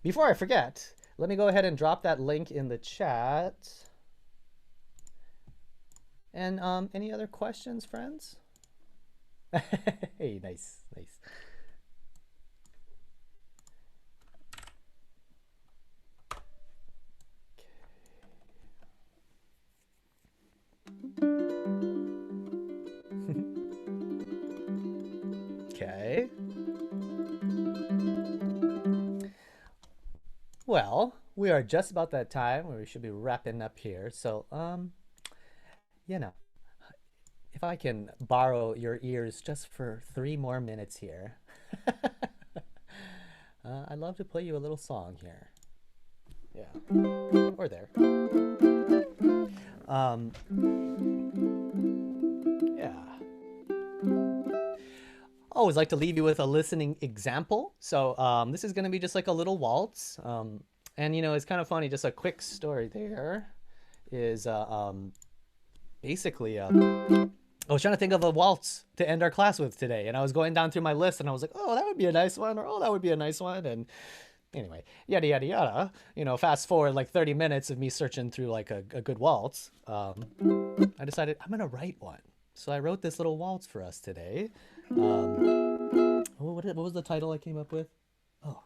[SPEAKER 2] Before I forget, let me go ahead and drop that link in the chat. And any other questions, friends? Hey, nice. Okay. Well, we are just about that time where we should be wrapping up here. So, if I can borrow your ears just for 3 more minutes here, I'd love to play you a little song here. Yeah, or there. Yeah. Always like to leave you with a listening example. So this is going to be just like a little waltz. And, it's kind of funny. Just a quick story there is basically... I was trying to think of a waltz to end our class with today, and I was going down through my list, and I was like, oh, that would be a nice one, or oh, that would be a nice one, and anyway, yada, yada, yada. Fast forward like 30 minutes of me searching through like a good waltz. I decided I'm going to write one. So I wrote this little waltz for us today. What was the title I came up with? Oh,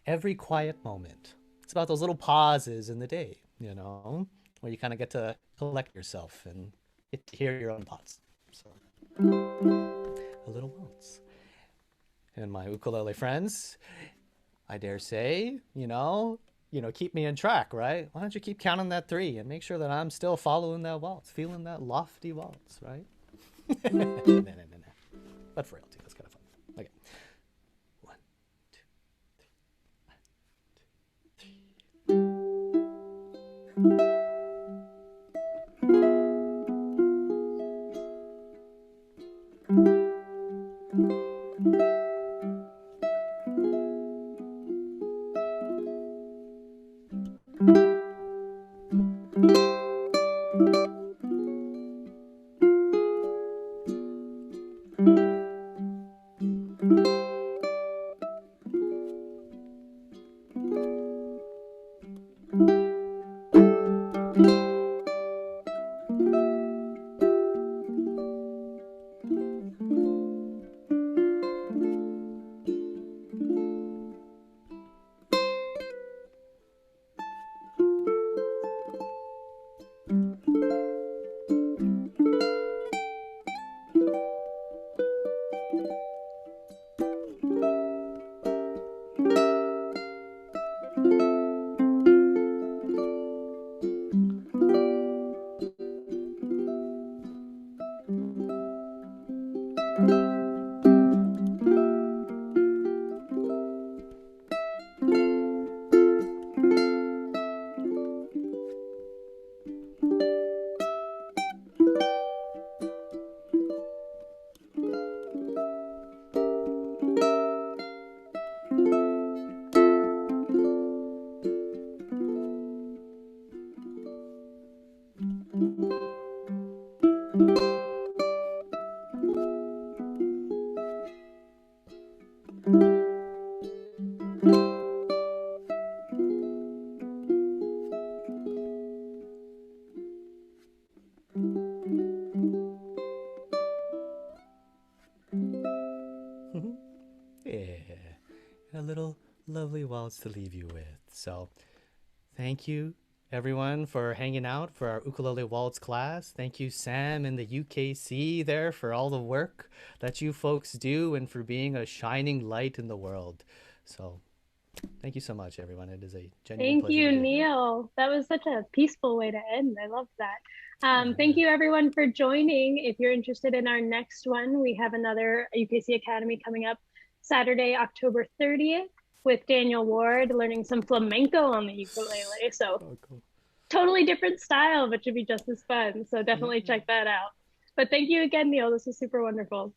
[SPEAKER 2] Every Quiet Moment. It's about those little pauses in the day, where you kind of get to collect yourself and get to hear your own thoughts. So, a little waltz. And my ukulele friends, I dare say, keep me in track, right? Why don't you keep counting that 3 and make sure that I'm still following that waltz, feeling that lofty waltz, right? No. But for real, too, that's kind of fun. Okay. 1, 2, 3. 1, 2, 3. Yeah, a little lovely waltz to leave you with. So, thank you everyone for hanging out for our Ukulele Waltz class. Thank you, Sam and the UKC there, for all the work that you folks do and for being a shining light in the world. So, thank you so much, everyone. It is a genuine
[SPEAKER 1] Thank
[SPEAKER 2] pleasure
[SPEAKER 1] you,
[SPEAKER 2] to be here.
[SPEAKER 1] Neal. That was such a peaceful way to end. I love that. Thank
[SPEAKER 2] Yeah.
[SPEAKER 1] you, everyone, for joining. If you're interested in our next one, we have another UKC Academy coming up Saturday, October 30th, with Daniel Ward learning some flamenco on the ukulele. So,
[SPEAKER 2] Oh, cool.
[SPEAKER 1] totally different style, but should be just as fun. So,
[SPEAKER 2] Yeah.
[SPEAKER 1] definitely check that out. But thank you again, Neal. This was super wonderful.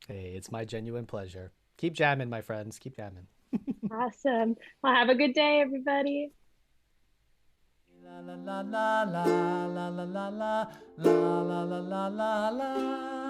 [SPEAKER 2] Hey, it's my genuine pleasure. Keep jamming, my friends. Keep jamming.
[SPEAKER 1] Awesome. Well, have a good day, everybody.
[SPEAKER 3] La la la la la la la la la la la la la la.